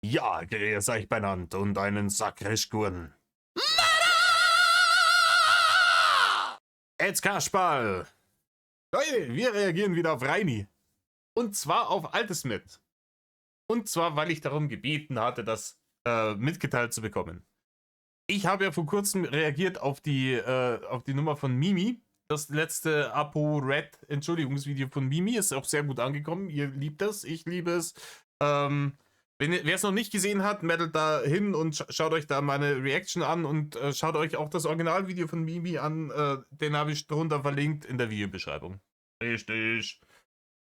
Ja, grüß euch benannt und einen Sakrishgurn. Jetzt Kasperl! Leute, wir reagieren wieder auf Reini. Und zwar auf Altes mit. Und zwar, weil ich darum gebeten hatte, das mitgeteilt zu bekommen. Ich habe ja vor kurzem reagiert auf die Nummer von Mimi. Das letzte ApoRed-Entschuldigungsvideo von Mimi ist auch sehr gut angekommen. Ihr liebt es, ich liebe es. Wer es noch nicht gesehen hat, meddelt da hin und schaut euch da meine Reaction an und schaut euch auch das Originalvideo von Mimi an. Den habe ich drunter verlinkt in der Videobeschreibung. Richtig.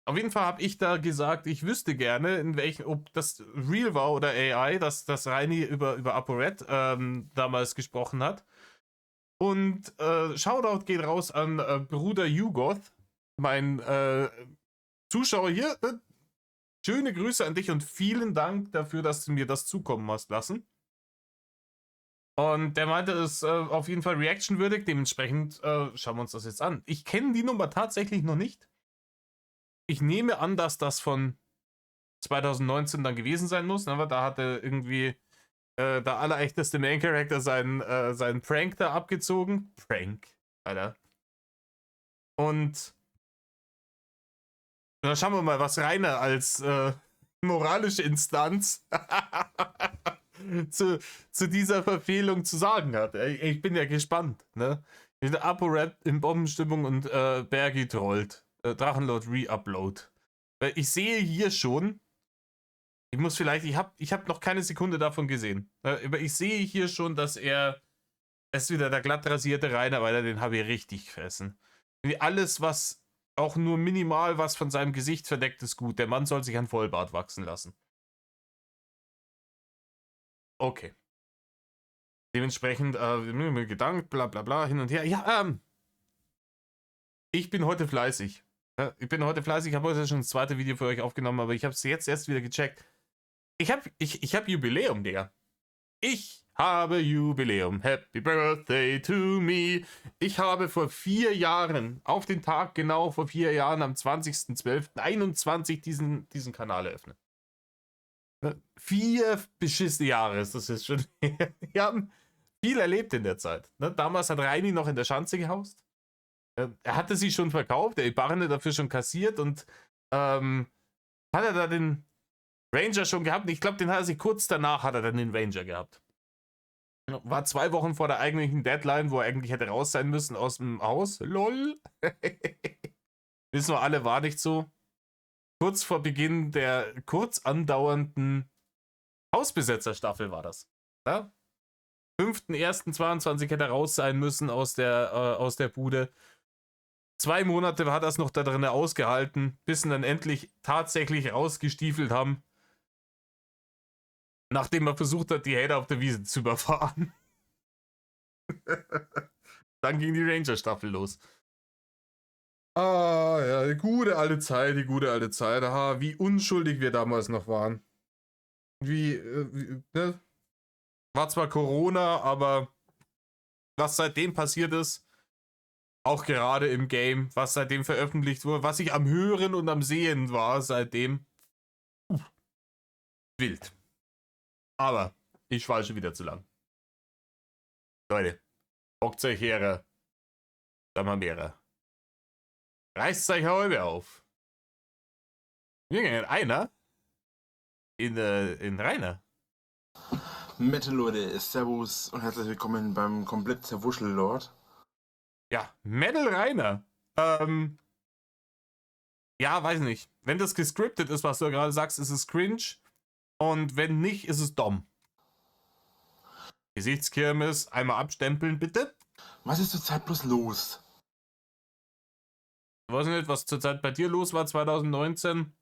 Auf jeden Fall habe ich da gesagt, ich wüsste gerne, ob das real war oder AI, dass Reini über ApoRed damals gesprochen hat. Und Shoutout geht raus an Bruder Yugoth, mein Zuschauer hier. Schöne Grüße an dich und vielen Dank dafür, dass du mir das zukommen hast lassen. Und der meinte, es ist auf jeden Fall reactionwürdig, dementsprechend schauen wir uns das jetzt an. Ich kenne die Nummer tatsächlich noch nicht. Ich nehme an, dass das von 2019 dann gewesen sein muss, aber da hatte irgendwie der allerechteste Main Character seinen Prank da abgezogen. Prank, Alter. Und dann schauen wir mal, was Rainer als moralische Instanz zu dieser Verfehlung zu sagen hat. Ich bin ja gespannt. Ne? ApoRed in Bombenstimmung und Bergi trollt. Drachenlord Re-Upload. Weil ich sehe hier schon, ich habe noch keine Sekunde davon gesehen. Aber ich sehe hier schon, dass er ist wieder der glatt rasierte Rainer, weil den habe ich richtig gefressen. Alles, was auch nur minimal was von seinem Gesicht verdeckt, ist gut. Der Mann soll sich ein Vollbart wachsen lassen. Okay. Dementsprechend, mir gedankt, bla bla bla, hin und her. Ja, ich bin heute fleißig. Ich habe heute schon das zweite Video für euch aufgenommen, aber ich habe es jetzt erst wieder gecheckt. Ich hab Jubiläum, Digga. Ich habe Jubiläum. Happy Birthday to me. Ich habe vor 4 Jahren, auf den Tag genau vor 4 Jahren, am 20.12.21 diesen Kanal eröffnet. 4 beschissene Jahre ist das jetzt schon. Wir haben viel erlebt in der Zeit. Damals hat Reini noch in der Schanze gehaust. Er hatte sie schon verkauft, der Barne dafür schon kassiert und hat er da den Ranger schon gehabt? Ich glaube, den hat er sich kurz danach hat er dann den Ranger gehabt. War 2 Wochen vor der eigentlichen Deadline, wo er eigentlich hätte raus sein müssen aus dem Haus. LOL. Wissen wir alle, war nicht so. Kurz vor Beginn der kurz andauernden Hausbesetzerstaffel war das. Ja? 5.1.22 hätte er raus sein müssen aus der Bude. 2 Monate hat er es noch da drin ausgehalten, bis sie dann endlich tatsächlich rausgestiefelt haben. Nachdem er versucht hat, die Hater auf der Wiese zu überfahren. Dann ging die Ranger-Staffel los. Ah, ja, die gute alte Zeit. Aha, wie unschuldig wir damals noch waren. Ne? War zwar Corona, aber was seitdem passiert ist, auch gerade im Game, was seitdem veröffentlicht wurde, was ich am Hören und am Sehen war seitdem, wild. Aber ich schweife wieder zu lang. Leute, bockt euch her, da mal mehrere. Reißt euch halbe auf. Wir gehen einer in Rainer. Metal Leute, Servus und herzlich willkommen beim komplett Zerwuschel-Lord. Ja, Metal Rainer. Ja, weiß nicht. Wenn das gescriptet ist, was du gerade sagst, ist es cringe. Und wenn nicht, ist es dumm. Gesichtskirmes, einmal abstempeln, bitte. Was ist zurzeit bloß los? Ich weiß nicht, was zurzeit bei dir los war 2019.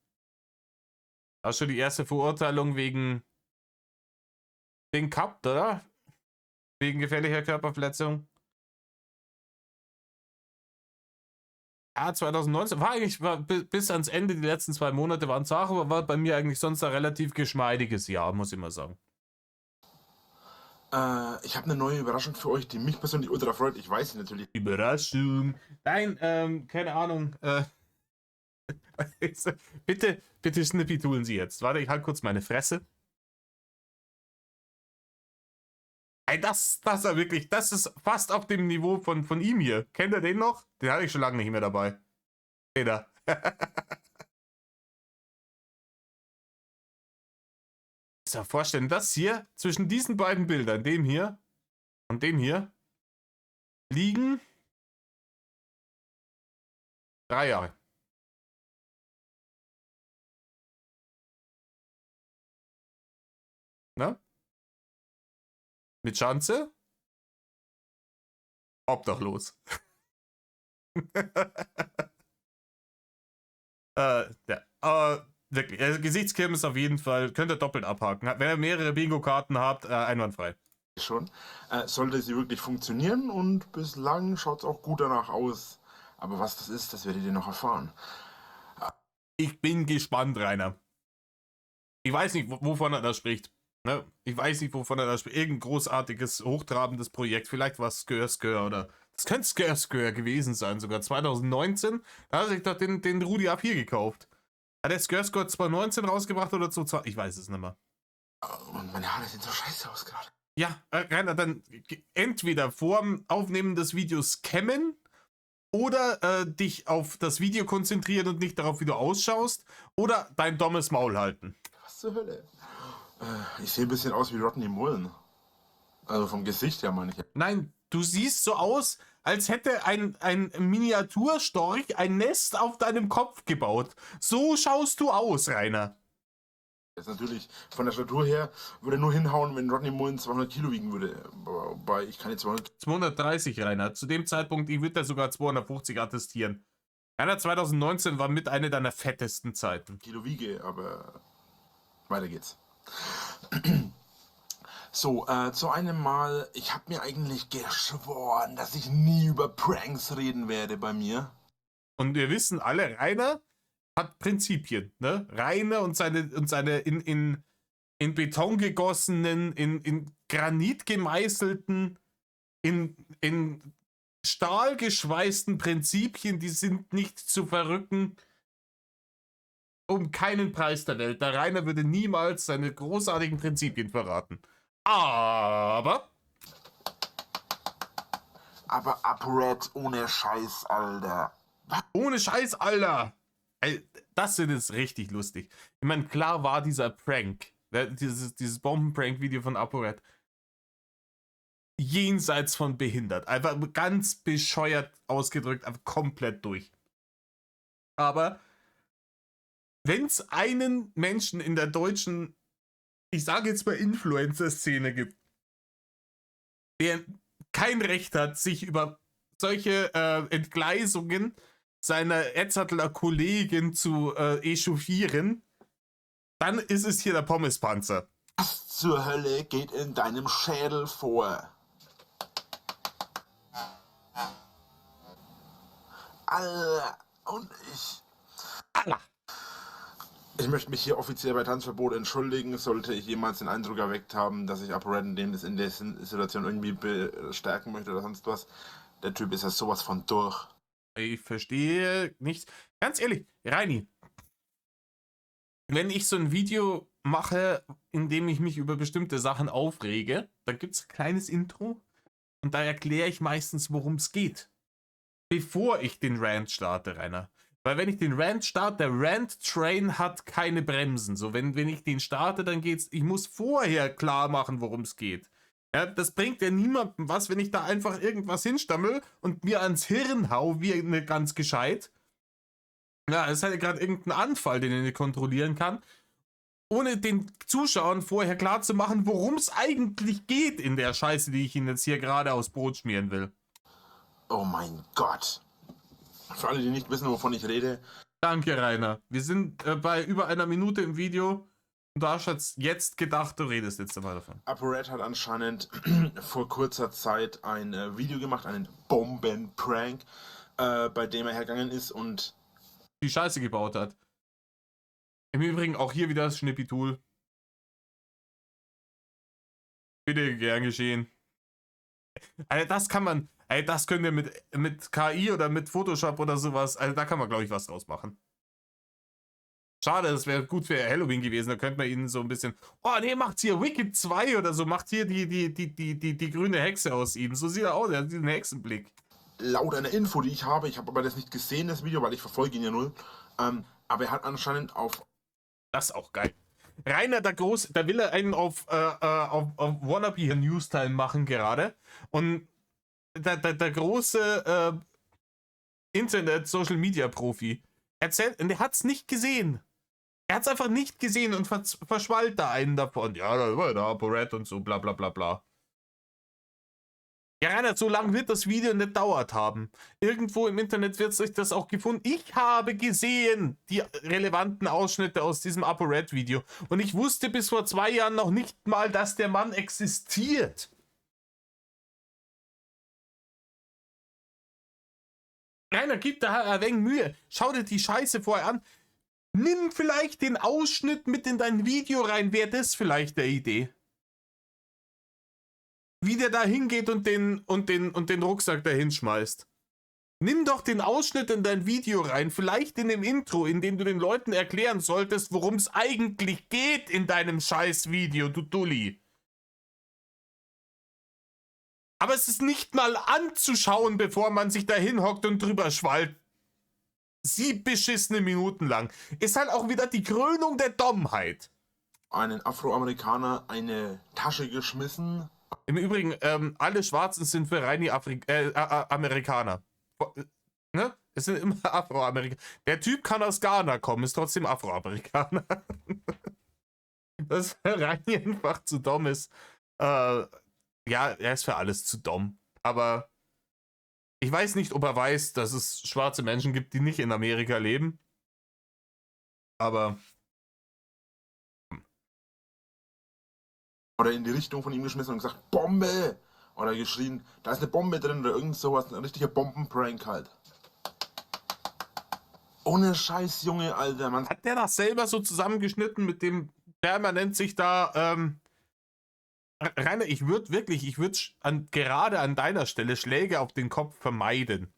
Hast du die erste Verurteilung wegen gehabt, oder? Wegen gefährlicher Körperverletzung. Ja, 2019 war bis ans Ende, die letzten 2 Monate waren Sache, aber war bei mir eigentlich sonst ein relativ geschmeidiges Jahr, muss ich mal sagen. Ich habe eine neue Überraschung für euch, die mich persönlich ultra freut. Ich weiß sie natürlich. Überraschung. Nein, keine Ahnung. Bitte Snippy tun Sie jetzt. Warte, ich halte kurz meine Fresse. Ey, das war wirklich, das ist fast auf dem Niveau von ihm hier. Kennt ihr den noch? Den hatte ich schon lange nicht mehr dabei. Den da. Muss dir vorstellen, das hier, zwischen diesen beiden Bildern, dem hier und dem hier, liegen 3 Jahre. Ne? Mit Schanze? Obdachlos. Ja. Wirklich. Also Gesichtskirmes auf jeden Fall. Könnt ihr doppelt abhaken. Wenn ihr mehrere Bingo-Karten habt, einwandfrei. Schon. Sollte sie wirklich funktionieren und bislang schaut es auch gut danach aus. Aber was das ist, das werdet ihr noch erfahren. Ich bin gespannt, Rainer. Ich weiß nicht, wovon er da spricht. Ne? Ich weiß nicht, wovon er da spricht. Irgendein großartiges, hochtrabendes Projekt. Vielleicht war es Skör oder. Das könnte Skör gewesen sein, sogar 2019. Da hat er sich doch den Rudi A4 gekauft. Hat der Skör 2019 rausgebracht oder 2020? Ich weiß es nicht mehr. Und meine Haare sehen so scheiße aus gerade. Ja, Rainer, dann entweder vorm Aufnehmen des Videos kämmen oder dich auf das Video konzentrieren und nicht darauf, wie du ausschaust, oder dein dummes Maul halten. Was zur Hölle? Ich sehe ein bisschen aus wie Rodney Mullen. Also vom Gesicht her meine ich. Nein, du siehst so aus, als hätte ein Miniaturstorch ein Nest auf deinem Kopf gebaut. So schaust du aus, Rainer. Jetzt natürlich von der Statur her würde nur hinhauen, wenn Rodney Mullen 200 Kilo wiegen würde. Wobei ich keine 230, Rainer. Zu dem Zeitpunkt, ich würde da sogar 250 attestieren. Rainer, 2019 war mit einer deiner fettesten Zeiten. Kilo wiege, aber weiter geht's. So, zu einem Mal, ich habe mir eigentlich geschworen, dass ich nie über Pranks reden werde bei mir. Und wir wissen alle, Rainer hat Prinzipien, ne? Rainer und seine in Beton gegossenen, in Granit gemeißelten, in Stahl geschweißten Prinzipien, die sind nicht zu verrücken um keinen Preis der Welt. Der Rainer würde niemals seine großartigen Prinzipien verraten. Aber ApoRed ohne Scheiß, Alter. ohne Scheiß, Alter. Ey, das ist jetzt richtig lustig. Ich meine, klar war dieser Prank, dieses Bombenprank-Video von ApoRed, jenseits von behindert. Einfach ganz bescheuert ausgedrückt, einfach komplett durch. Aber wenn es einen Menschen in der deutschen, ich sage jetzt mal Influencer-Szene gibt, der kein Recht hat, sich über solche Entgleisungen seiner Edzardler Kollegin zu echauffieren, dann ist es hier der Pommespanzer. Was zur Hölle geht in deinem Schädel vor? Alter, und ich... Allah. Ich möchte mich hier offiziell bei Tanzverbot entschuldigen, sollte ich jemals den Eindruck erweckt haben, dass ich ApoRed in der Situation irgendwie bestärken möchte oder sonst was. Der Typ ist ja sowas von durch. Ich verstehe nichts. Ganz ehrlich, Reini, wenn ich so ein Video mache, in dem ich mich über bestimmte Sachen aufrege, dann gibt es ein kleines Intro und da erkläre ich meistens, worum es geht. Bevor ich den Rant starte, Rainer. Weil wenn ich den Rant starte, der Rant-Train hat keine Bremsen. So, wenn ich den starte, dann geht's. Ich muss vorher klar machen, worum es geht. Ja, das bringt ja niemandem was, wenn ich da einfach irgendwas hinstammel und mir ans Hirn hau, wie eine ganz gescheit. Ja, es hat ja gerade irgendeinen Anfall, den ich nicht kontrollieren kann. Ohne den Zuschauern vorher klar zu machen, worum es eigentlich geht in der Scheiße, die ich ihnen jetzt hier gerade aufs Brot schmieren will. Oh mein Gott. Für alle, die nicht wissen, wovon ich rede. Danke, Rainer. Wir sind bei über einer Minute im Video und du hast jetzt gedacht, du redest jetzt einmal davon. ApoRed hat anscheinend vor kurzer Zeit ein Video gemacht, einen Bombenprank, bei dem er hergegangen ist und die Scheiße gebaut hat. Im Übrigen auch hier wieder das Schnippi-Tool. Bitte gern geschehen. Alter, das kann man, ey, das können wir mit KI oder mit Photoshop oder sowas, also da kann man, glaube ich, was draus machen. Schade, das wäre gut für Halloween gewesen. Da könnte man ihnen so ein bisschen, oh nee, macht hier Wicked 2 oder so, macht hier die grüne Hexe aus ihm. So sieht er aus, er hat diesen Hexenblick. Laut einer Info, die ich habe aber das nicht gesehen, das Video, weil ich verfolge ihn ja null, aber er hat anscheinend auf... Das ist auch geil. Rainer, der Große, da will er einen auf Wannabe hier News-Time machen gerade. Und der große Internet-Social-Media-Profi erzählt, und er hat es nicht gesehen. Er hat es einfach nicht gesehen und verschwallt da einen davon. Ja, da war der ApoRed und so, bla bla bla bla. Ja, Rainer, so lange wird das Video nicht dauert haben. Irgendwo im Internet wird sich das auch gefunden. Ich habe gesehen die relevanten Ausschnitte aus diesem ApoRed-Video. Und ich wusste bis vor 2 Jahren noch nicht mal, dass der Mann existiert. Rainer, gib da ein wenig Mühe. Schau dir die Scheiße vorher an. Nimm vielleicht den Ausschnitt mit in dein Video rein. Wäre das vielleicht der Idee? Wie der da hingeht und den Rucksack da hinschmeißt. Nimm doch den Ausschnitt in dein Video rein, vielleicht in dem Intro, in dem du den Leuten erklären solltest, worum es eigentlich geht in deinem Scheiß-Video, du Dulli. Aber es ist nicht mal anzuschauen, bevor man sich da hinhockt und drüber schwallt. 7 beschissene Minuten lang. Ist halt auch wieder die Krönung der Dummheit. Einen Afroamerikaner eine Tasche geschmissen. Im Übrigen, alle Schwarzen sind für Reini Amerikaner. Ne? Es sind immer Afroamerikaner. Der Typ kann aus Ghana kommen, ist trotzdem Afroamerikaner. Dass Reini einfach zu dumm ist. Ja, er ist für alles zu dumm. Aber ich weiß nicht, ob er weiß, dass es schwarze Menschen gibt, die nicht in Amerika leben. Aber... Oder in die Richtung von ihm geschmissen und gesagt, Bombe! Oder geschrien, da ist eine Bombe drin oder irgend sowas, ein richtiger Bombenprank halt. Ohne Scheiß, Junge, Alter, man. Hat der das selber so zusammengeschnitten, mit dem permanent sich da, Rainer, ich würde gerade an deiner Stelle Schläge auf den Kopf vermeiden.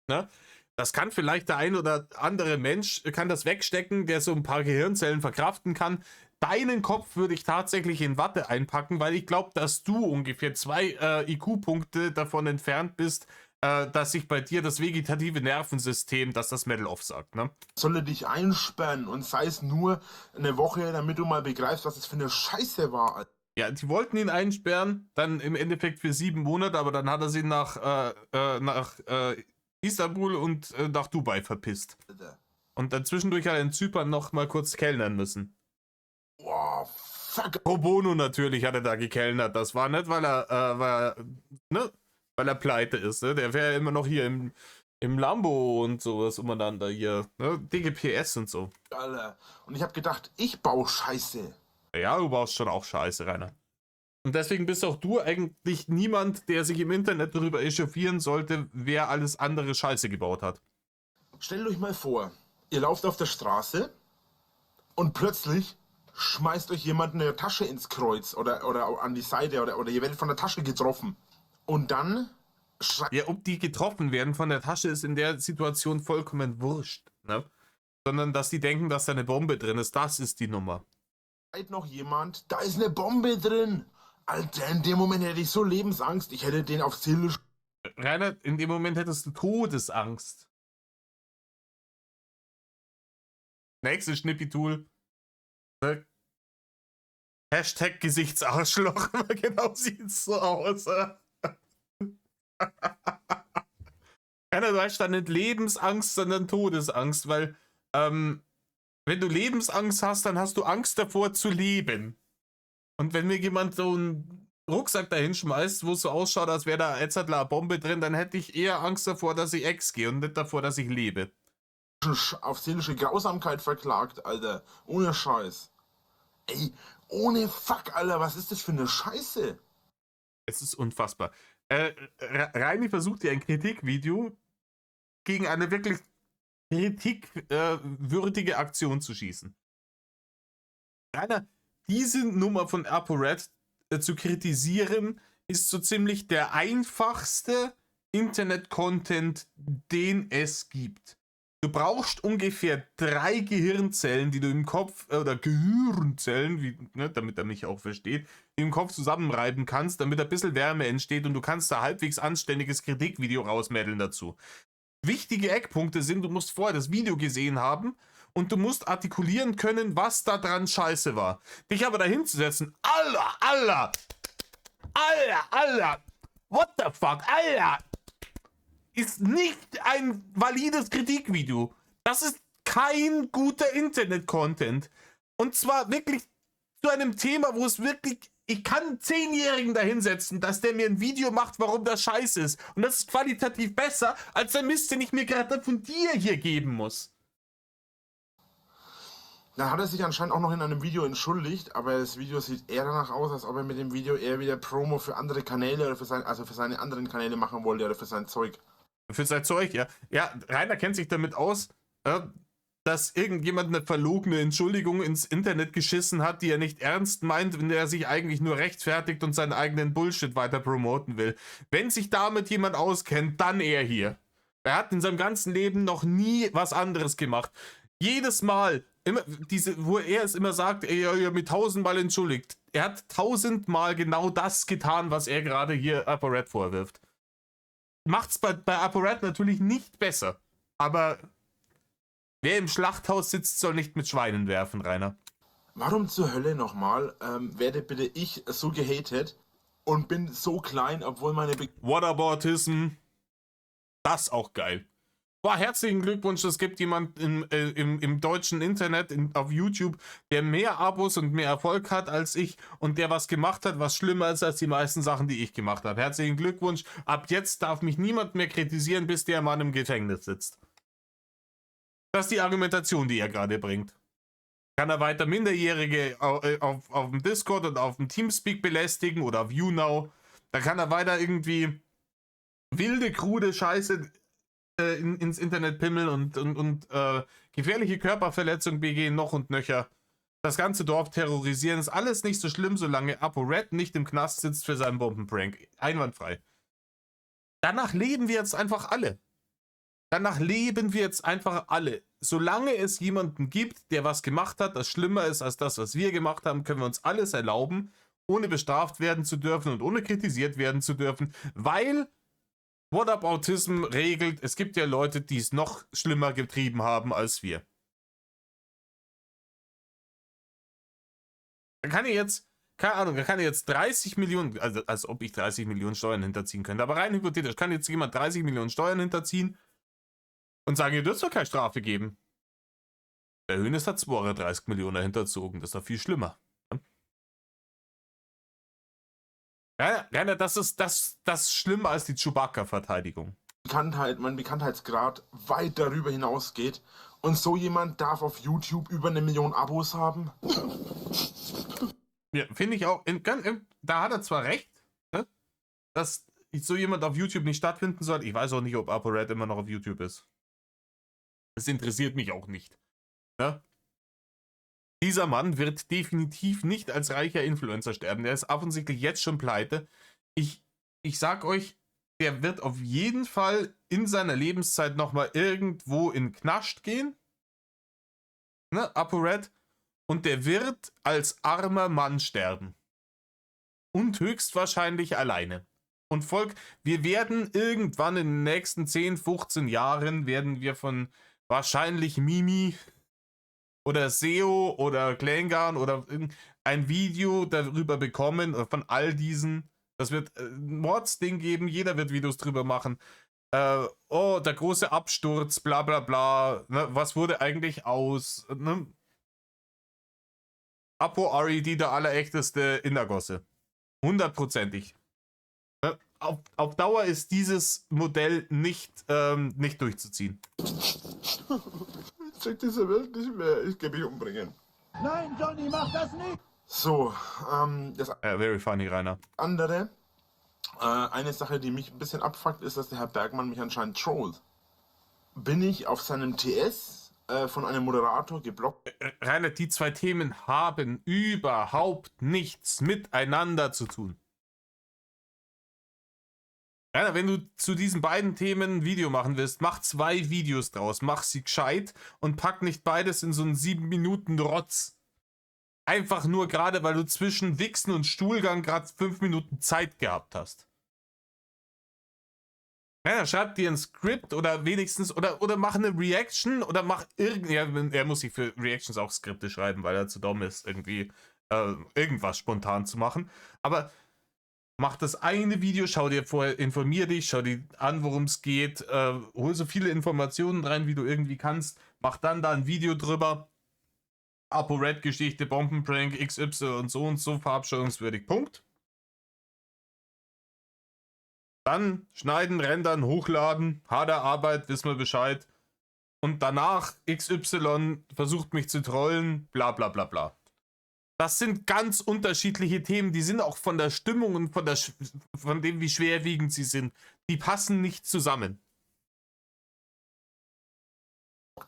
Ne? Das kann vielleicht der ein oder andere Mensch, kann das wegstecken, der so ein paar Gehirnzellen verkraften kann. Deinen Kopf würde ich tatsächlich in Watte einpacken, weil ich glaube, dass du ungefähr 2 IQ-Punkte davon entfernt bist, dass sich bei dir das vegetative Nervensystem, dass das Metal sagt, ne? Solle dich einsperren und sei es nur eine Woche, damit du mal begreifst, was das für eine Scheiße war, Alter. Ja, die wollten ihn einsperren, dann im Endeffekt für 7 Monate, aber dann hat er sie nach Istanbul und nach Dubai verpisst. Und dann zwischendurch hat er in Zypern noch mal kurz kellnern müssen. Wow, fuck. Pro bono natürlich hat er da gekellnert. Das war nicht, weil er pleite ist. Ne? Der wäre immer noch hier im Lambo und sowas umeinander hier. Ne? DGPS und so. Alter. Und ich hab gedacht, ich baue Scheiße. Ja, du baust schon auch Scheiße, Rainer. Und deswegen bist auch du eigentlich niemand, der sich im Internet darüber echauffieren sollte, wer alles andere Scheiße gebaut hat. Stellt euch mal vor, ihr lauft auf der Straße und plötzlich schmeißt euch jemand eine Tasche ins Kreuz oder an die Seite oder ihr werdet von der Tasche getroffen. Und dann ja, ob die getroffen werden von der Tasche, ist in der Situation vollkommen wurscht. Ne? Sondern, dass die denken, dass da eine Bombe drin ist, das ist die Nummer. Schreit noch jemand, da ist eine Bombe drin. Alter, in dem Moment hätte ich so Lebensangst, ich hätte den aufs Ziel. Rainer, in dem Moment hättest du Todesangst. Nächstes Schnippi-Tool. Ne? Hashtag Gesichtsarschloch. Genau sieht's so aus. Rainer, du hast da nicht Lebensangst, sondern Todesangst, weil, wenn du Lebensangst hast, dann hast du Angst davor zu leben. Und wenn mir jemand so einen Rucksack dahin schmeißt, wo es so ausschaut, als wäre da eine Bombe drin, dann hätte ich eher Angst davor, dass ich ex gehe und nicht davor, dass ich lebe. Auf seelische Grausamkeit verklagt, Alter. Ohne Scheiß. Ey, ohne Fuck, Alter, was ist das für eine Scheiße? Es ist unfassbar. Reini versucht dir ein Kritikvideo gegen eine wirklich kritikwürdige Aktion zu schießen. Rainer, diese Nummer von ApoRed zu kritisieren, ist so ziemlich der einfachste Internet-Content, den es gibt. Du brauchst ungefähr 3 Gehirnzellen, die du im Kopf, oder Gehirnzellen, wie, ne, damit er mich auch versteht, die im Kopf zusammenreiben kannst, damit ein bisschen Wärme entsteht und du kannst da halbwegs anständiges Kritikvideo rausmädeln dazu. Wichtige Eckpunkte sind, du musst vorher das Video gesehen haben und du musst artikulieren können, was da dran scheiße war. Dich aber dahin zu setzen, Alter, what the fuck, Alter, ist nicht ein valides Kritikvideo. Das ist kein guter Internet-Content. Und zwar wirklich zu einem Thema, wo es wirklich, ich kann einen 10-Jährigen dahinsetzen, dass der mir ein Video macht, warum das scheiße ist. Und das ist qualitativ besser, als der Mist, den ich mir gerade von dir hier geben muss. Da hat er sich anscheinend auch noch in einem Video entschuldigt, aber das Video sieht eher danach aus, als ob er mit dem Video eher wieder Promo für andere Kanäle oder für seine anderen Kanäle machen wollte oder für sein Zeug. Für sein Zeug, ja. Ja, Rainer kennt sich damit aus, dass irgendjemand eine verlogene Entschuldigung ins Internet geschissen hat, die er nicht ernst meint, wenn er sich eigentlich nur rechtfertigt und seinen eigenen Bullshit weiter promoten will. Wenn sich damit jemand auskennt, dann er hier. Er hat in seinem ganzen Leben noch nie was anderes gemacht. Jedes Mal, immer wo er es immer sagt, er mit 1000-mal entschuldigt. Er hat 1000-mal genau das getan, was er gerade hier ApoRed vorwirft. Macht's bei ApoRed natürlich nicht besser. Aber wer im Schlachthaus sitzt, soll nicht mit Schweinen werfen, Rainer. Warum zur Hölle nochmal werde bitte ich so gehatet und bin so klein, obwohl meine... Whataboutism. Das auch geil. Boah, herzlichen Glückwunsch, es gibt jemand im deutschen Internet, auf YouTube, der mehr Abos und mehr Erfolg hat als ich und der was gemacht hat, was schlimmer ist als die meisten Sachen, die ich gemacht habe. Herzlichen Glückwunsch. Ab jetzt darf mich niemand mehr kritisieren, bis der Mann im Gefängnis sitzt. Das ist die Argumentation, die er gerade bringt. Kann er weiter Minderjährige auf dem Discord und auf dem Teamspeak belästigen oder auf YouNow. Da kann er weiter irgendwie wilde, krude Scheiße ins Internet pimmeln und gefährliche Körperverletzungen begehen, noch und nöcher. Das ganze Dorf terrorisieren, ist alles nicht so schlimm, solange ApoRed nicht im Knast sitzt für seinen Bombenprank. Einwandfrei. Danach leben wir jetzt einfach alle. Solange es jemanden gibt, der was gemacht hat, das schlimmer ist als das, was wir gemacht haben, können wir uns alles erlauben, ohne bestraft werden zu dürfen und ohne kritisiert werden zu dürfen, weil Whataboutism regelt, es gibt ja Leute, die es noch schlimmer getrieben haben als wir. Da kann ich jetzt, keine Ahnung, da kann ich jetzt 30 Millionen, also als ob ich 30 Millionen Steuern hinterziehen könnte, aber rein hypothetisch, kann jetzt jemand 30 Millionen Steuern hinterziehen und sagen, ihr dürft doch keine Strafe geben. Der Hönes hat 32 Millionen hinterzogen, das ist doch viel schlimmer. Rainer, das ist schlimmer als die Chewbacca-Verteidigung. Mein Bekanntheitsgrad weit darüber hinausgeht und so jemand darf auf YouTube über 1 Million Abos haben? Ja, finde ich auch. Da hat er zwar recht, ne, dass so jemand auf YouTube nicht stattfinden soll. Ich weiß auch nicht, ob ApoRed immer noch auf YouTube ist. Das interessiert mich auch nicht. Ne? Dieser Mann wird definitiv nicht als reicher Influencer sterben. Der ist offensichtlich jetzt schon pleite. Ich sag euch, der wird auf jeden Fall in seiner Lebenszeit nochmal irgendwo in Knast gehen. Ne, ApoRed. Und der wird als armer Mann sterben. Und höchstwahrscheinlich alleine. Und Volk, wir werden irgendwann in den nächsten 10, 15 Jahren werden wir von wahrscheinlich Mimi oder SEO oder Klängern oder ein Video darüber bekommen, von all diesen. Das wird ein Mordsding geben, jeder wird Videos drüber machen. Oh, der große Absturz, bla bla bla. Ne, was wurde eigentlich aus? Ne? ApoRed, der allerechteste in der Gosse. 100%ig. Ne? Auf Dauer ist dieses Modell nicht durchzuziehen. Ich check diese Welt nicht mehr. Ich geh mich umbringen. Nein, Johnny, mach das nicht! So, das Very funny, Rainer. andere, eine Sache, die mich ein bisschen abfuckt, ist, dass der Herr Bergmann mich anscheinend trollt. Bin ich auf seinem TS von einem Moderator geblockt? Rainer, die zwei Themen haben überhaupt nichts miteinander zu tun. Rainer, wenn du zu diesen beiden Themen ein Video machen willst, mach 2 Videos draus, mach sie gescheit und pack nicht beides in so einen 7-Minuten-Rotz. Einfach nur gerade, weil du zwischen Wichsen und Stuhlgang gerade 5 Minuten Zeit gehabt hast. Ja, schreib dir ein Skript oder wenigstens, oder mach eine Reaction oder mach irgendwie, ja, er muss sich für Reactions auch Skripte schreiben, weil er zu dumm ist, irgendwie irgendwas spontan zu machen. Aber mach das eine Video, schau dir vorher, informier dich, schau dir an, worum es geht, hol so viele Informationen rein, wie du irgendwie kannst, mach dann da ein Video drüber. ApoRed-Geschichte, Bombenprank, XY und so, verabscheuungswürdig, Punkt. Dann schneiden, rendern, hochladen, harte Arbeit, wissen wir Bescheid. Und danach XY versucht mich zu trollen, bla bla bla bla. Das sind ganz unterschiedliche Themen, die sind auch von der Stimmung und von dem, wie schwerwiegend sie sind, die passen nicht zusammen.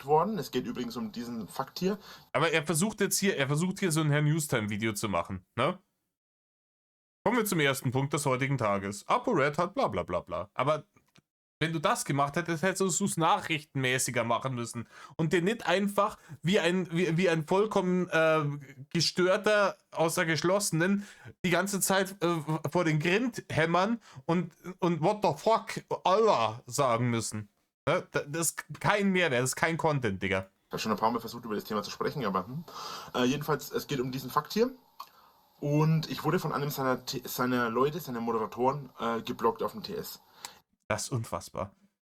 Worden. Es geht übrigens um diesen Fakt hier. Aber er versucht hier so ein Herr Newstime-Video zu machen, ne? Kommen wir zum ersten Punkt des heutigen Tages. ApoRed hat bla bla bla bla. Aber wenn du das gemacht hättest, hättest du es nachrichtenmäßiger machen müssen. Und den nicht einfach wie ein vollkommen gestörter aus der Geschlossenen die ganze Zeit vor den Grind hämmern und what the fuck, Allah sagen müssen. Ja, das ist kein Mehrwert, das ist kein Content, Digga. Ich habe schon ein paar Mal versucht, über das Thema zu sprechen, aber jedenfalls, es geht um diesen Fakt hier. Und ich wurde von einem seiner Leute, seiner Moderatoren, geblockt auf dem TS. Das ist unfassbar.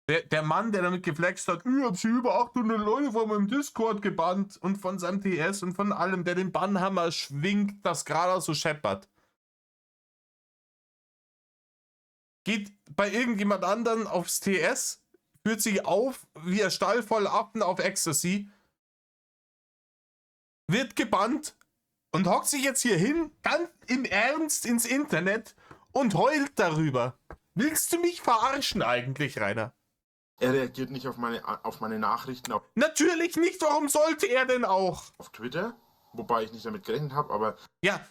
Der Mann, der damit geflext hat, ich hab sie über 800 Leute von meinem Discord gebannt und von seinem TS und von allem, der den Bannhammer schwingt, das gerade so scheppert. Geht bei irgendjemand anderen aufs TS, führt sich auf wie ein Stall voll Affen auf Ecstasy, wird gebannt und hockt sich jetzt hier hin, ganz im Ernst ins Internet und heult darüber. Willst du mich verarschen eigentlich, Rainer? Er reagiert nicht auf meine Nachrichten Natürlich nicht, warum sollte er denn auch? auf Twitter, wobei ich nicht damit gerechnet habe, aber Ja,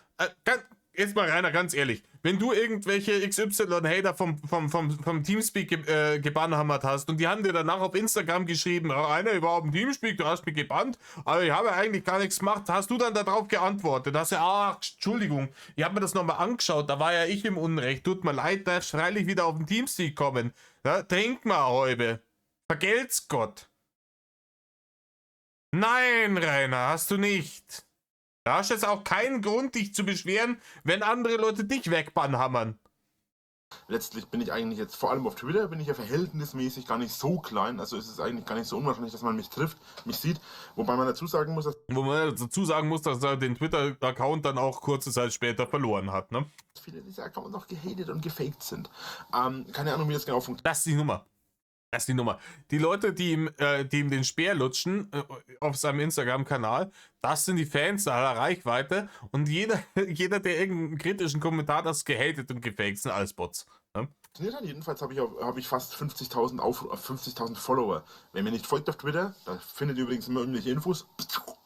jetzt mal Rainer, ganz ehrlich, wenn du irgendwelche XY-Hater vom Teamspeak gebannhammert hast und die haben dir danach auf Instagram geschrieben, Rainer, überhaupt ein Teamspeak, du hast mich gebannt, aber ich habe ja eigentlich gar nichts gemacht, hast du dann darauf geantwortet, hast ja, ach, Entschuldigung, ich habe mir das nochmal angeschaut, da war ja ich im Unrecht, tut mir leid, darfst freilich wieder auf den Teamspeak kommen, ja, trink mal, Häube, vergelt's Gott. Nein, Rainer, hast du nicht. Da hast du jetzt auch keinen Grund, dich zu beschweren, wenn andere Leute dich wegbannhammern. letztlich bin ich eigentlich jetzt, vor allem auf Twitter, bin ich ja verhältnismäßig gar nicht so klein. Also ist es eigentlich gar nicht so unwahrscheinlich, dass man mich trifft, mich sieht. Wobei man dazu sagen muss, dass er den Twitter-Account dann auch kurze Zeit später verloren hat, ne? viele dieser Accounts auch gehatet und gefaked sind. Keine Ahnung, wie das genau funktioniert. Das ist die Nummer. Das ist die Nummer. Die Leute, die ihm den Speer lutschen auf seinem Instagram-Kanal, das sind die Fans aller Reichweite. Und jeder, der irgendeinen kritischen Kommentar das gehatet und gefaked, sind alles Bots. Ne? Jedenfalls habe ich fast 50.000 Follower. Wenn mir nicht folgt auf Twitter, da findet ihr übrigens immer irgendwelche Infos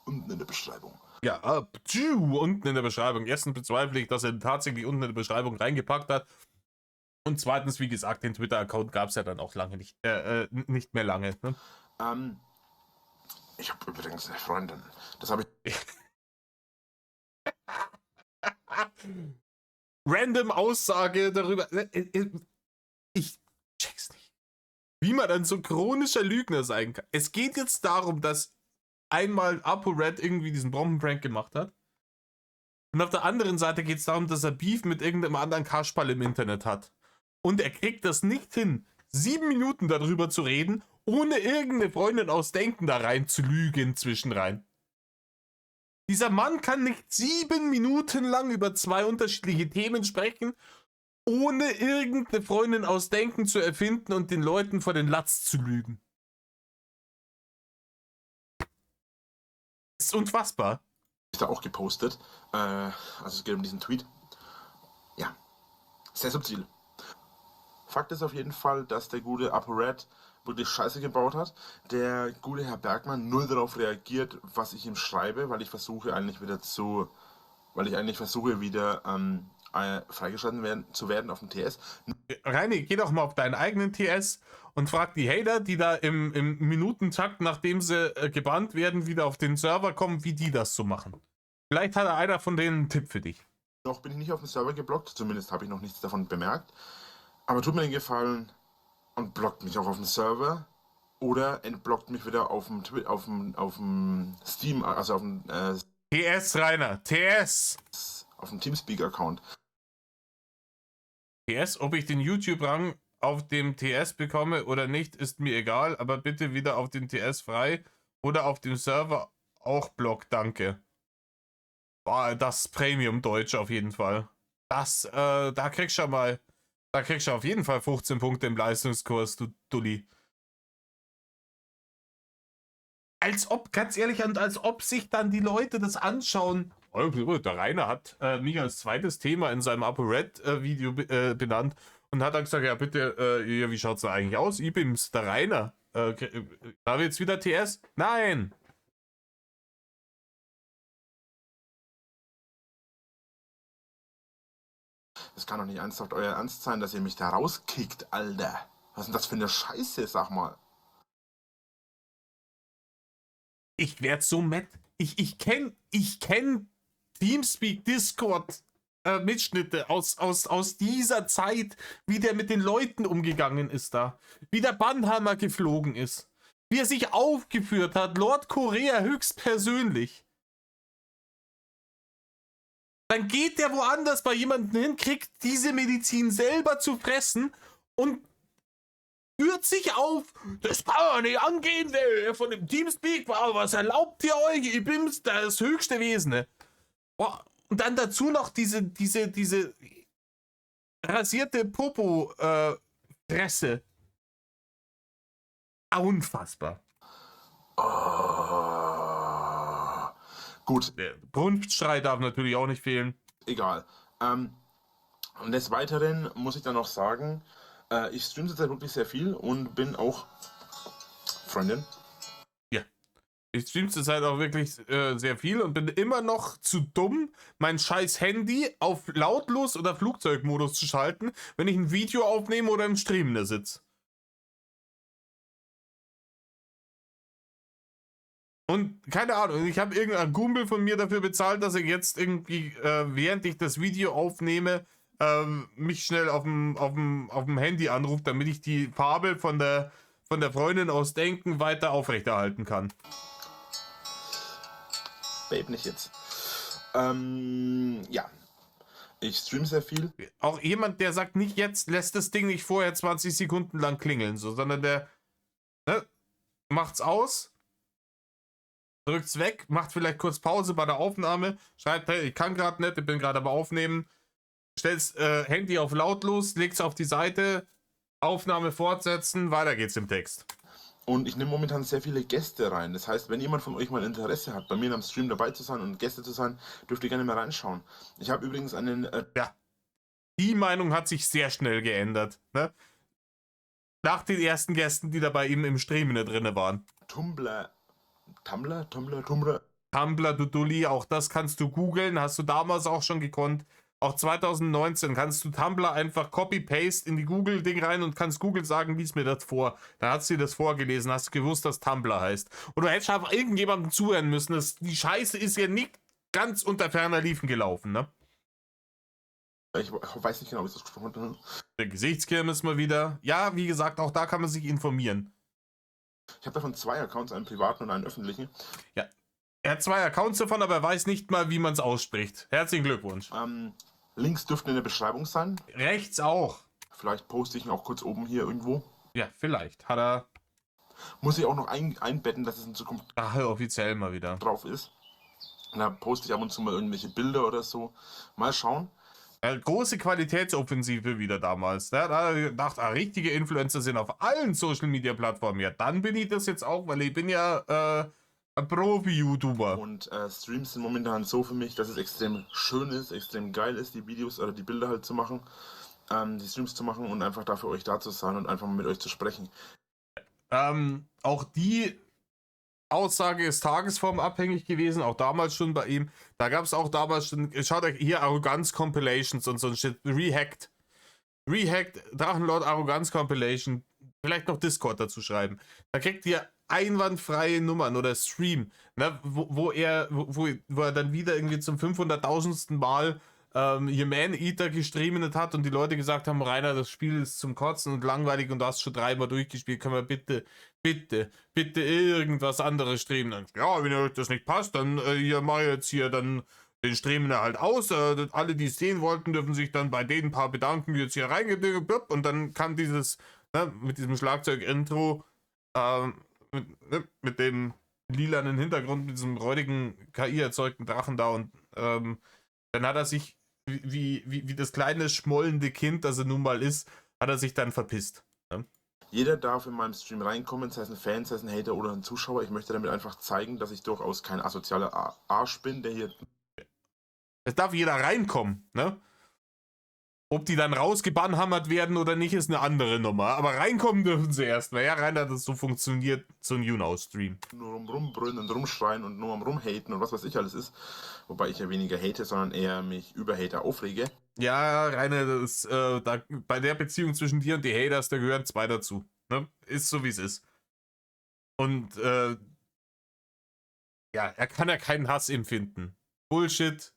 unten in der Beschreibung. Ja, unten in der Beschreibung. Erstens bezweifle ich, dass er tatsächlich unten in der Beschreibung reingepackt hat. Und zweitens, wie gesagt, den Twitter-Account gab es ja dann auch lange nicht mehr lange. Ne? Ich habe übrigens eine Freundin. Das habe ich. Random Aussage darüber. Ich check's nicht. Wie man dann so chronischer Lügner sein kann. Es geht jetzt darum, dass einmal ApoRed irgendwie diesen Bombenprank gemacht hat. Und auf der anderen Seite geht es darum, dass er Beef mit irgendeinem anderen Kasperl im Internet hat. Und er kriegt das nicht hin, 7 Minuten darüber zu reden, ohne irgendeine Freundin aus Denken da rein zu lügen zwischenrein. Dieser Mann kann nicht 7 Minuten lang über 2 unterschiedliche Themen sprechen, ohne irgendeine Freundin aus Denken zu erfinden und den Leuten vor den Latz zu lügen. Das ist unfassbar. Ist da auch gepostet. Also es geht um diesen Tweet. Ja, sehr subtil. Fakt ist auf jeden Fall, dass der gute ApoRed wirklich Scheiße gebaut hat. Der gute Herr Bergmann null darauf reagiert, was ich ihm schreibe, weil ich versuche wieder freigeschalten zu werden auf dem TS. Reini, geh doch mal auf deinen eigenen TS und frag die Hater, die da im Minutentakt, nachdem sie gebannt werden, wieder auf den Server kommen, wie die das so machen. Vielleicht hat einer von denen einen Tipp für dich. Noch bin ich nicht auf dem Server geblockt, zumindest habe ich noch nichts davon bemerkt. Aber tut mir den Gefallen und blockt mich auch auf dem Server oder entblockt mich wieder auf dem Steam, also auf dem TS, Rainer, TS! auf dem Teamspeak-Account. TS, ob ich den YouTube-Rang auf dem TS bekomme oder nicht, ist mir egal, aber bitte wieder auf den TS frei oder auf dem Server auch Block, danke. Boah, das Premium-Deutsch auf jeden Fall. Das, da kriegst du auf jeden Fall 15 Punkte im Leistungskurs, du Dulli. Als ob, ganz ehrlich, und als ob sich dann die Leute das anschauen. Oh, der Rainer hat mich als zweites Thema in seinem ApoRed-Video benannt und hat dann gesagt, ja bitte, wie schaut's da eigentlich aus? IBIMS, der Rainer. Haben wir jetzt wieder TS? Nein! Das kann doch nicht ernsthaft euer Ernst sein, dass ihr mich da rauskickt, Alter. Was ist denn das für eine Scheiße, sag mal. Ich werd so mad. Ich kenn Teamspeak, Discord, Mitschnitte aus dieser Zeit, wie der mit den Leuten umgegangen ist da. Wie der Bannhammer geflogen ist. Wie er sich aufgeführt hat, Lord Korea höchstpersönlich. Dann geht der woanders bei jemandem hin, kriegt diese Medizin selber zu fressen und führt sich auf. Das kann man nicht angehen, der von dem Teamspeak war. Was erlaubt ihr euch? Ihr Bims, das höchste Wesen. Boah. Und dann dazu noch diese rasierte Popo-Fresse. Unfassbar. Oh. Gut. Der Brunftschrei darf natürlich auch nicht fehlen. Egal. Und des Weiteren muss ich dann noch sagen, ich streame zurzeit wirklich sehr viel und bin auch Freundin. Ja. Ich streame zurzeit auch wirklich sehr viel und bin immer noch zu dumm, mein scheiß Handy auf lautlos oder Flugzeugmodus zu schalten, wenn ich ein Video aufnehme oder im Stream da sitze. Und keine Ahnung, ich habe irgendeinen Kumpel von mir dafür bezahlt, dass er jetzt irgendwie, während ich das Video aufnehme, mich schnell auf dem Handy anruft, damit ich die Fabel von der Freundin aus Denken weiter aufrechterhalten kann. Babe, nicht jetzt. Ja. Ich streame sehr viel. Auch jemand, der sagt, nicht jetzt, lässt das Ding nicht vorher 20 Sekunden lang klingeln, so, sondern der macht's aus, drückt's weg, macht vielleicht kurz Pause bei der Aufnahme, schreibt, hey, ich kann gerade nicht, ich bin gerade am Aufnehmen, stellst Handy auf lautlos, legst auf die Seite, Aufnahme fortsetzen, weiter geht's im Text. Und ich nehme momentan sehr viele Gäste rein. Das heißt, wenn jemand von euch mal Interesse hat, bei mir am Stream dabei zu sein und Gäste zu sein, dürft ihr gerne mal reinschauen. Ich habe übrigens einen... Ja, die Meinung hat sich sehr schnell geändert, ne? Nach den ersten Gästen, die da bei ihm im Stream drin waren. Tumblr, du Dulli, auch das kannst du googeln, hast du damals auch schon gekonnt. Auch 2019 kannst du Tumblr einfach Copy-Paste in die Google-Ding rein und kannst Google sagen, lies mir das vor. Dann hat sie das vorgelesen, hast du gewusst, dass Tumblr heißt. Und du hättest einfach irgendjemandem zuhören müssen. Die Scheiße ist ja nicht ganz unter ferner Liefen gelaufen, ne? Ich weiß nicht genau, wie ich das gesprochen habe. Der Gesichtskirmes mal wieder. Ja, wie gesagt, auch da kann man sich informieren. Ich habe davon 2 Accounts, einen privaten und einen öffentlichen. Ja. Er hat 2 Accounts davon, aber er weiß nicht mal, wie man es ausspricht. Herzlichen Glückwunsch. Links dürften in der Beschreibung sein. Rechts auch. Vielleicht poste ich ihn auch kurz oben hier irgendwo. Ja, vielleicht. Hat er. Muss ich auch noch einbetten, dass es in Zukunft offiziell mal wieder drauf ist. Und da poste ich ab und zu mal irgendwelche Bilder oder so. Mal schauen. Große Qualitätsoffensive wieder damals. Da hat er gedacht, richtige Influencer sind auf allen Social Media Plattformen. Ja, dann bin ich das jetzt auch, weil ich bin ja ein Profi-YouTuber. Und Streams sind momentan so für mich, dass es extrem schön ist, extrem geil ist, die Videos oder die Bilder halt zu machen, die Streams zu machen und einfach da für euch da zu sein und einfach mal mit euch zu sprechen. Auch Aussage ist tagesformabhängig gewesen, auch damals schon bei ihm. Da gab es auch damals schon, schaut euch hier Arroganz-Compilations und so ein Shit, Rehacked, Drachenlord Arroganz-Compilation, vielleicht noch Discord dazu schreiben. Da kriegt ihr einwandfreie Nummern oder Stream, ne, wo er dann wieder irgendwie zum 500.000. Mal hier Man-Eater gestreamt hat und die Leute gesagt haben, Rainer, das Spiel ist zum Kotzen und langweilig und du hast schon 3-mal durchgespielt, können wir bitte irgendwas anderes streamen. Dann, ja, wenn euch das nicht passt, dann hier mach ich jetzt hier dann den streamen halt aus. Alle, die es sehen wollten, dürfen sich dann bei den paar bedanken, die jetzt hier reingedrückt und dann kam dieses, ne, mit diesem Schlagzeug-Intro, mit dem lilanen Hintergrund, mit diesem räudigen KI-erzeugten Drachen da und dann hat er sich, wie das kleine schmollende Kind, das er nun mal ist, hat er sich dann verpisst. Ne? Jeder darf in meinem Stream reinkommen, sei es ein Fan, sei es ein Hater oder ein Zuschauer. Ich möchte damit einfach zeigen, dass ich durchaus kein asozialer Arsch bin, der hier... Es darf jeder reinkommen, ne? Ob die dann rausgebannhammert werden oder nicht, ist eine andere Nummer. Aber reinkommen dürfen sie erstmal. Ja, Rainer, das so funktioniert so ein YouNow-Stream. Nur rumbrüllen und rumschreien und nur am rumhaten und was weiß ich alles ist. Wobei ich ja weniger hate, sondern eher mich über Hater aufrege. Ja, Rainer, das ist, bei der Beziehung zwischen dir und die Haters, da gehören 2 dazu. Ne? Ist so, wie es ist. Und, ja, er kann ja keinen Hass empfinden. Bullshit.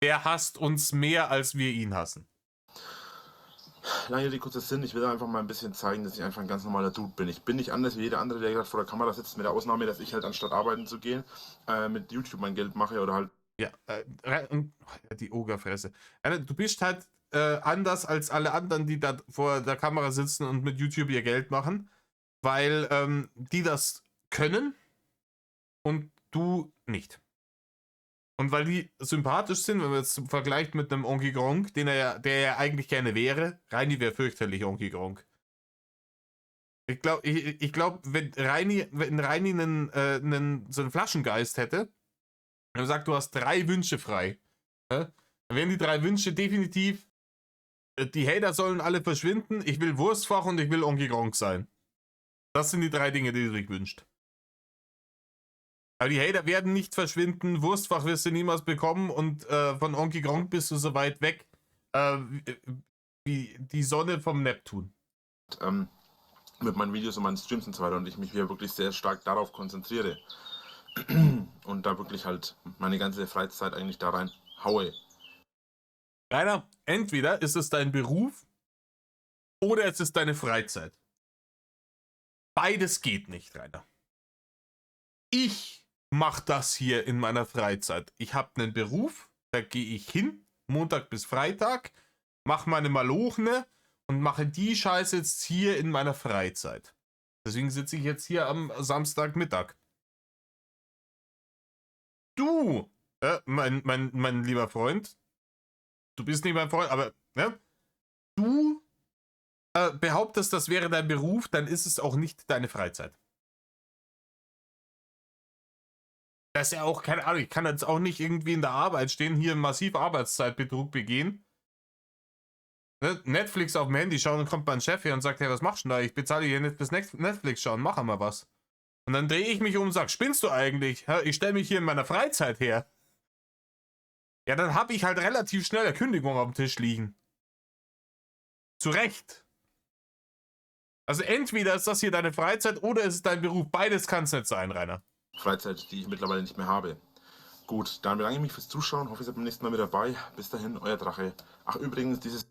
Der hasst uns mehr, als wir ihn hassen. Lange Rede, kurzer Sinn, ich will einfach mal ein bisschen zeigen, dass ich einfach ein ganz normaler Dude bin. Ich bin nicht anders wie jeder andere, der gerade vor der Kamera sitzt, mit der Ausnahme, dass ich halt anstatt arbeiten zu gehen, mit YouTube mein Geld mache oder halt... Ja, die Ogerfresse. Du bist halt anders als alle anderen, die da vor der Kamera sitzen und mit YouTube ihr Geld machen, weil die das können und du nicht. Und weil die sympathisch sind, wenn man jetzt vergleicht mit einem Onky Gronk, der ja eigentlich gerne wäre. Reini wäre fürchterlich Onky Gronk. Ich glaube, wenn Reini so einen Flaschengeist hätte, und sagt, du hast 3 Wünsche frei, dann wären die 3 Wünsche definitiv, die Hater sollen alle verschwinden, ich will Wurstfach und ich will Onky Gronk sein. Das sind die 3 Dinge, die du dich wünschst. Aber die Hater werden nicht verschwinden, Wurstfach wirst du niemals bekommen und von Onky Gronk bist du so weit weg wie die Sonne vom Neptun. Mit meinen Videos und meinen Streams und so weiter und ich mich hier wirklich sehr stark darauf konzentriere und da wirklich halt meine ganze Freizeit eigentlich da rein haue. Rainer, entweder ist es dein Beruf oder es ist deine Freizeit. Beides geht nicht, Rainer. Ich mache das hier in meiner Freizeit. Ich habe einen Beruf, da gehe ich hin, Montag bis Freitag, mache meine Malochne und mache die Scheiße jetzt hier in meiner Freizeit. Deswegen sitze ich jetzt hier am Samstagmittag. Du, mein lieber Freund, du bist nicht mein Freund, aber ne? Du behauptest, das wäre dein Beruf, dann ist es auch nicht deine Freizeit. Das ist ja auch, keine Ahnung, ich kann jetzt auch nicht irgendwie in der Arbeit stehen, hier massiv Arbeitszeitbetrug begehen. Ne? Netflix auf dem Handy schauen, dann kommt mein Chef hier und sagt, hey, was machst du denn da? Ich bezahle hier nicht bis Netflix schauen, mach mal was. Und dann drehe ich mich um und sage, spinnst du eigentlich? Ich stelle mich hier in meiner Freizeit her. Ja, dann habe ich halt relativ schnell eine Kündigung auf dem Tisch liegen. Zu Recht. Also entweder ist das hier deine Freizeit oder ist es dein Beruf. Beides kann es nicht sein, Rainer. Freizeit, die ich mittlerweile nicht mehr habe. Gut, dann bedanke ich mich fürs Zuschauen. Hoffe, ihr seid beim nächsten Mal mit dabei. Bis dahin, euer Drache. Ach, übrigens, dieses...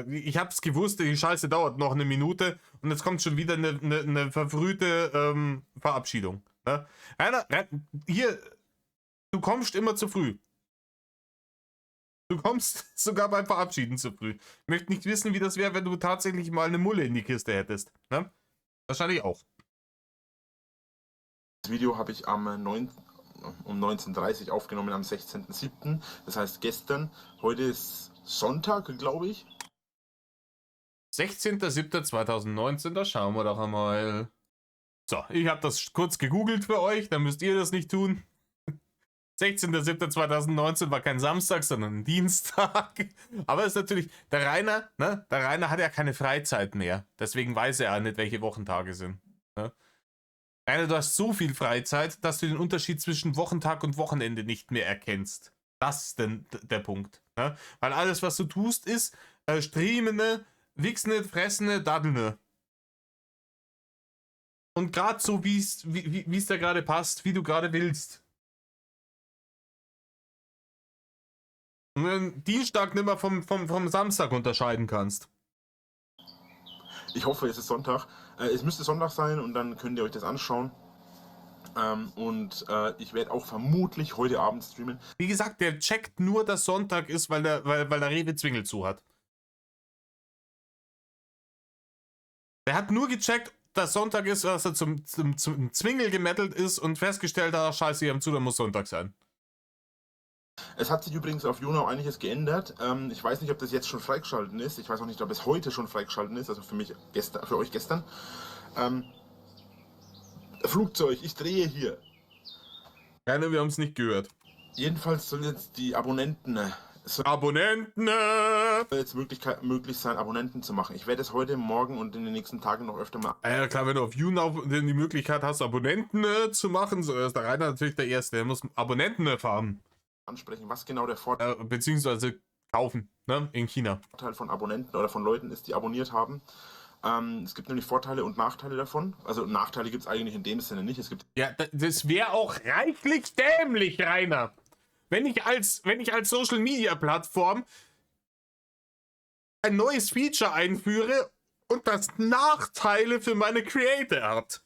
Ich hab's gewusst, die Scheiße dauert noch eine Minute und jetzt kommt schon wieder eine verfrühte Verabschiedung. Ne? Rainer, hier, du kommst immer zu früh. Du kommst sogar beim Verabschieden zu früh. Ich möchte nicht wissen, wie das wäre, wenn du tatsächlich mal eine Mulle in die Kiste hättest. Ne? Wahrscheinlich auch. Das Video habe ich um 19:30 Uhr aufgenommen, am 16.07. Das heißt gestern. Heute ist Sonntag, glaube ich. 16.07.2019, da schauen wir doch einmal. So, ich habe das kurz gegoogelt für euch, dann müsst ihr das nicht tun. 16.07.2019 war kein Samstag, sondern ein Dienstag. Aber ist natürlich, der Rainer hat ja keine Freizeit mehr. Deswegen weiß er auch nicht, welche Wochentage sind. Ne? Rainer, du hast so viel Freizeit, dass du den Unterschied zwischen Wochentag und Wochenende nicht mehr erkennst. Das ist denn der Punkt. Ja? Weil alles, was du tust, ist streamende, wichsende, fressende, daddelnde. Und gerade so, wie es dir gerade passt, wie du gerade willst. Und den Dienstag nicht mehr vom Samstag unterscheiden kannst. Ich hoffe, es ist Sonntag. Es müsste Sonntag sein und dann könnt ihr euch das anschauen. Ich werde auch vermutlich heute Abend streamen. Wie gesagt, der checkt nur, dass Sonntag ist, weil der Rewe Zwingel zu hat. Der hat nur gecheckt, dass Sonntag ist, dass er zum Zwingel gemettelt ist und festgestellt hat, scheiße, ihr habt zu, dann muss Sonntag sein. Es hat sich übrigens auf YouNow einiges geändert. Ich weiß nicht, ob das jetzt schon freigeschalten ist. Ich weiß auch nicht, ob es heute schon freigeschalten ist. Also für euch gestern. Flugzeug, ich drehe hier. Keine, wir haben es nicht gehört. Jedenfalls sollen jetzt die Abonnenten jetzt möglich sein, Abonnenten zu machen. Ich werde es heute, morgen und in den nächsten Tagen noch öfter mal. Ja klar, wenn du auf YouNow die Möglichkeit hast, Abonnenten zu machen, so ist der Rainer natürlich der Erste. Der muss Abonnenten erfahren. Ansprechen, was genau der Vorteil Beziehungsweise kaufen, ne? In China. von Abonnenten oder von Leuten ist, die abonniert haben. Es gibt nämlich Vorteile und Nachteile davon. Also Nachteile gibt es eigentlich in dem Sinne nicht. Es gibt Ja, das wäre auch reichlich dämlich, Rainer. Wenn ich als Social Media Plattform ein neues Feature einführe und das Nachteile für meine Creator hat.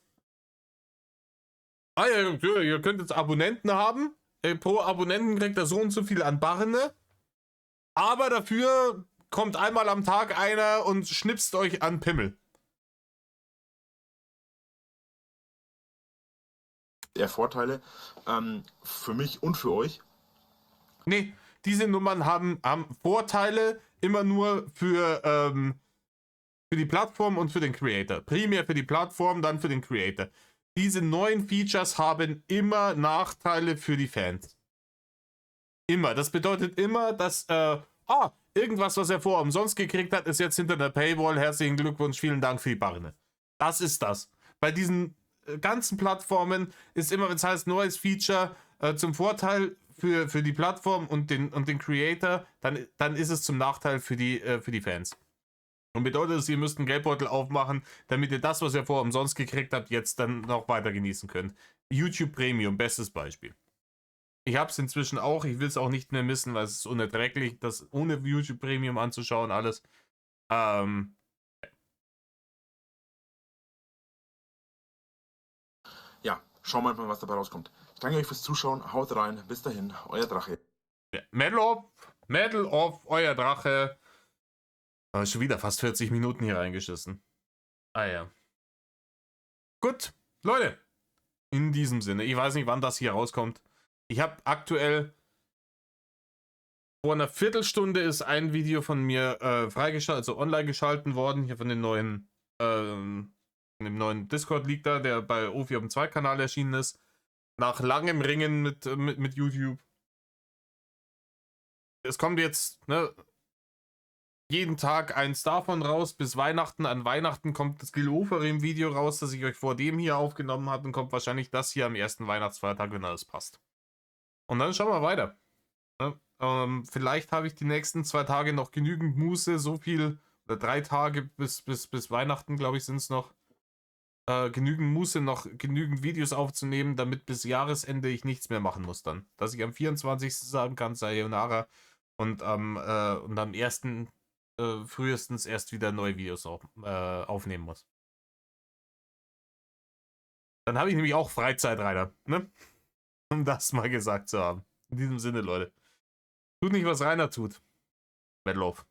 Ah ja, ihr könnt jetzt Abonnenten haben. Pro Abonnenten kriegt er so und so viel an Barne. Aber dafür kommt einmal am Tag einer und schnipst euch an Pimmel. eher Vorteile für mich und für euch. Nee, diese Nummern haben Vorteile immer nur für die Plattform und für den Creator. Primär für die Plattform, dann für den Creator. Diese neuen Features haben immer Nachteile für die Fans. Immer. Das bedeutet immer, dass irgendwas, was er vorher umsonst gekriegt hat, ist jetzt hinter der Paywall. Herzlichen Glückwunsch, vielen Dank für die Barne. Das ist das. Bei diesen ganzen Plattformen ist immer, wenn es heißt neues Feature zum Vorteil für die Plattform und den Creator, dann ist es zum Nachteil für die Fans. Und bedeutet es, ihr müsst einen Geldbeutel aufmachen, damit ihr das, was ihr vorher umsonst gekriegt habt, jetzt dann noch weiter genießen könnt. YouTube Premium, bestes Beispiel. Ich habe es inzwischen auch, ich will es auch nicht mehr missen, weil es ist unerträglich, das ohne YouTube Premium anzuschauen, alles. Ja, schauen wir mal, was dabei rauskommt. Ich danke euch fürs Zuschauen, haut rein, bis dahin, euer Drache. Ja, Medal of, euer Drache. Schon wieder fast 40 Minuten hier reingeschissen. Ah ja. Gut, Leute. In diesem Sinne, ich weiß nicht, wann das hier rauskommt. Ich habe aktuell vor einer Viertelstunde ist ein Video von mir freigeschaltet, also online geschalten worden, hier von dem neuen Discord liegt da, der bei Ofi auf dem Zweitkanal erschienen ist. Nach langem Ringen mit YouTube. Es kommt jetzt, ne, jeden Tag eins davon raus, bis Weihnachten. An Weihnachten kommt das Gilhoferim-Video raus, das ich euch vor dem hier aufgenommen habe, und kommt wahrscheinlich das hier am ersten Weihnachtsfeiertag, wenn alles passt. Und dann schauen wir weiter. Ja, vielleicht habe ich die nächsten 2 Tage noch genügend Muße, so viel, oder 3 Tage bis Weihnachten, glaube ich, sind es noch, genügend Muße, noch genügend Videos aufzunehmen, damit bis Jahresende ich nichts mehr machen muss dann. Dass ich am 24. sagen kann, Sayonara, und am 1. Frühestens erst wieder neue Videos aufnehmen muss. Dann habe ich nämlich auch Freizeit, Rainer, ne? Um das mal gesagt zu haben. In diesem Sinne, Leute. Tut nicht, was Rainer tut. Bad Love.